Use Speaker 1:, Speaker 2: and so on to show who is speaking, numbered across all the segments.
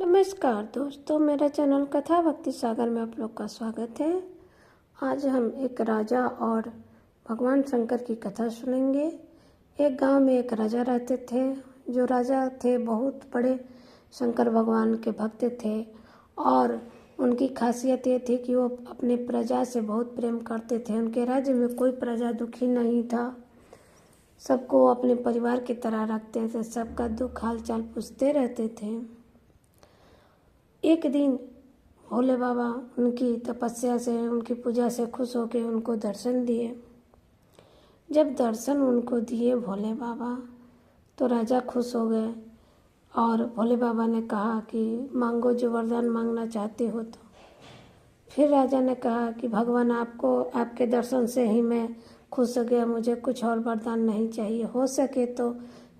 Speaker 1: नमस्कार दोस्तों, मेरा चैनल कथा भक्ति सागर में आप लोग का स्वागत है। आज हम एक राजा और भगवान शंकर की कथा सुनेंगे। एक गांव में एक राजा रहते थे। जो राजा थे बहुत बड़े शंकर भगवान के भक्त थे और उनकी खासियत ये थी कि वो अपने प्रजा से बहुत प्रेम करते थे। उनके राज्य में कोई प्रजा दुखी नहीं था, सबको अपने परिवार की तरह रखते थे, सबका दुख हाल चाल पूछते रहते थे। एक दिन भोले बाबा उनकी तपस्या से, उनकी पूजा से खुश होकर उनको दर्शन दिए। जब दर्शन उनको दिए भोले बाबा तो राजा खुश हो गए और भोले बाबा ने कहा कि मांगो जो वरदान मांगना चाहते हो। तो फिर राजा ने कहा कि भगवान आपके दर्शन से ही मैं खुश हो गया, मुझे कुछ और वरदान नहीं चाहिए। हो सके तो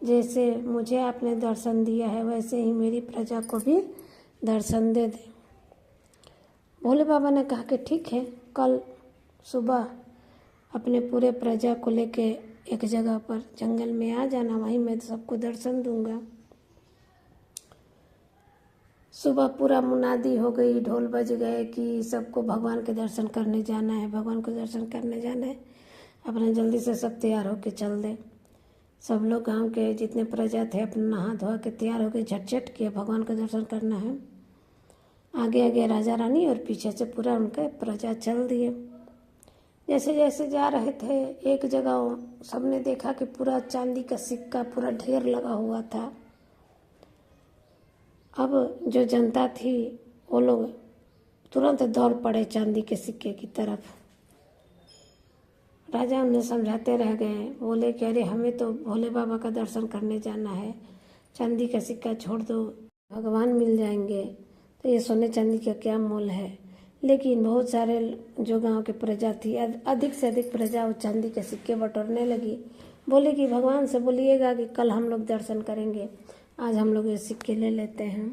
Speaker 1: जैसे मुझे आपने दर्शन दिया है वैसे ही मेरी प्रजा को भी दर्शन दे दे। भोले बाबा ने कहा कि ठीक है, कल सुबह अपने पूरे प्रजा को लेके एक जगह पर जंगल में आ जाना, वहीं मैं सबको दर्शन दूंगा। सुबह पूरा मुनादी हो गई, ढोल बज गए कि सबको भगवान के दर्शन करने जाना है, भगवान को दर्शन करने जाना है। अपना जल्दी से सब तैयार होके चल दे। सब लोग गांव के जितने प्रजा थे अपना नहा धोआ के तैयार होके झटझट किए, भगवान का दर्शन करना है। आगे आगे राजा रानी और पीछे से पूरा उनका प्रजा चल दिए। जैसे जैसे जा रहे थे एक जगह सबने देखा कि पूरा चांदी का सिक्का पूरा ढेर लगा हुआ था। अब जो जनता थी वो लोग तुरंत दौड़ पड़े चांदी के सिक्के की तरफ। राजा उन्हें समझाते रह गए, बोले कि अरे हमें तो भोले बाबा का दर्शन करने जाना है, चांदी का सिक्का छोड़ दो, भगवान मिल जाएंगे तो ये सोने चांदी का क्या मोल है। लेकिन बहुत सारे जो गांव के प्रजा थी, अधिक से अधिक प्रजा वो चांदी के सिक्के बटोरने लगी। बोले कि भगवान से बोलिएगा कि कल हम लोग दर्शन करेंगे, आज हम लोग ये सिक्के ले लेते हैं।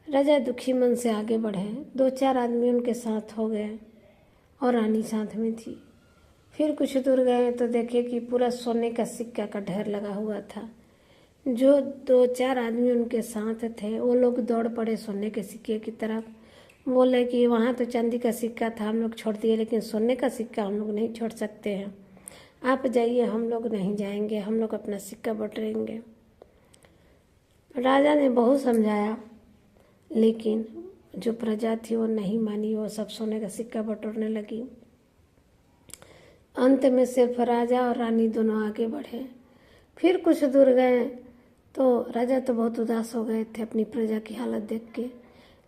Speaker 1: राजा दुखी मन से आगे बढ़े। 2-4 आदमी उनके साथ हो गए और रानी साथ में थी। फिर कुछ दूर गए तो देखे कि पूरा सोने का सिक्का का ढेर लगा हुआ था। जो 2-4 आदमी उनके साथ थे वो लोग दौड़ पड़े सोने के सिक्के की तरफ। बोले कि वहाँ तो चांदी का सिक्का था, हम लोग छोड़ दिए, लेकिन सोने का सिक्का हम लोग नहीं छोड़ सकते हैं। आप जाइए, हम लोग नहीं जाएंगे, हम लोग अपना सिक्का बटोरेंगे। राजा ने बहुत समझाया लेकिन जो प्रजा थी वो नहीं मानी, वो सब सोने का सिक्का बटोरने लगी। अंत में सिर्फ राजा और रानी दोनों आगे बढ़े। फिर कुछ दूर गए तो राजा तो बहुत उदास हो गए थे अपनी प्रजा की हालत देख के।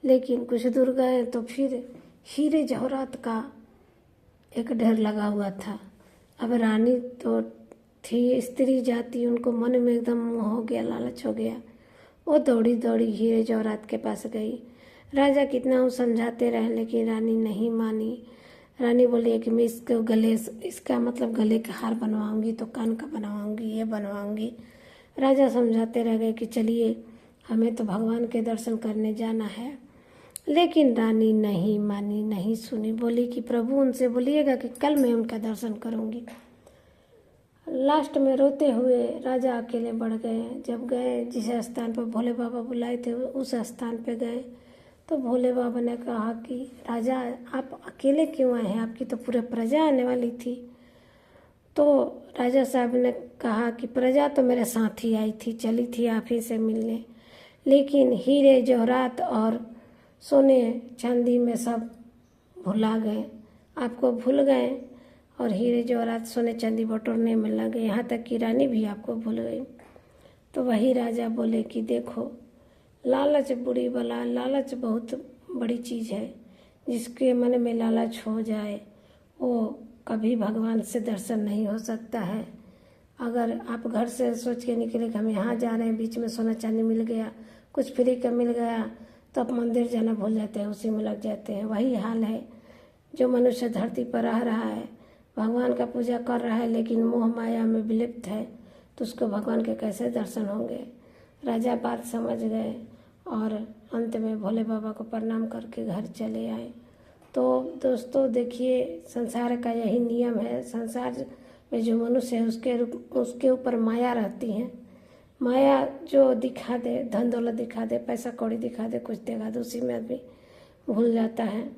Speaker 1: लेकिन कुछ दूर गए तो फिर हीरे जवाहरात का एक ढेर लगा हुआ था। अब रानी तो थी स्त्री जाति, उनको मन में एकदम मोह हो गया, लालच हो गया। वो दौड़ी दौड़ी हीरे जवाहरात के पास गई। राजा कितना वो समझाते रहे लेकिन रानी नहीं मानी। रानी बोली कि मैं इसको इसका मतलब गले का हार बनवाऊंगी, तो कान का बनवाऊंगी, ये बनवाऊंगी। राजा समझाते रह गए कि चलिए, हमें तो भगवान के दर्शन करने जाना है। लेकिन रानी नहीं मानी, नहीं सुनी। बोली कि प्रभु उनसे बोलिएगा कि कल मैं उनका दर्शन करूंगी। लास्ट में रोते हुए राजा अकेले बढ़ गए। जब गए जिस स्थान पर भोले बाबा बुलाए थे उस स्थान पे गए तो भोले बाबा ने कहा कि राजा आप अकेले क्यों आए हैं, आपकी तो पूरी प्रजा आने वाली थी। तो राजा साहब ने कहा कि प्रजा तो मेरे साथ ही आई थी, चली थी आप ही से मिलने, लेकिन हीरे जवाहरात और सोने चांदी में सब भुला गए, आपको भूल गए और हीरे जवाहरात सोने चांदी बटोरने में लगे, यहाँ तक कि रानी भी आपको भूल गई। तो वही राजा बोले कि देखो, लालच बुरी बला, लालच बहुत बड़ी चीज़ है। जिसके मन में लालच हो जाए वो कभी भगवान से दर्शन नहीं हो सकता है। अगर आप घर से सोच के निकले कि हम यहाँ जा रहे हैं, बीच में सोना चांदी मिल गया, कुछ फ्री का मिल गया, तो आप मंदिर जाना भूल जाते हैं, उसी में लग जाते हैं। वही हाल है जो मनुष्य धरती पर रह रहा है, भगवान का पूजा कर रहा है लेकिन मोह माया में विलिप्त है, तो उसको भगवान के कैसे दर्शन होंगे। राजा बात समझ गए और अंत में भोले बाबा को प्रणाम करके घर चले आए। तो दोस्तों देखिए, संसार का यही नियम है। संसार में जो मनुष्य है उसके ऊपर माया रहती है। माया जो दिखा दे, धन दौलत दिखा दे, पैसा कौड़ी दिखा दे, कुछ देगा तो उसी में आदमी भूल जाता है।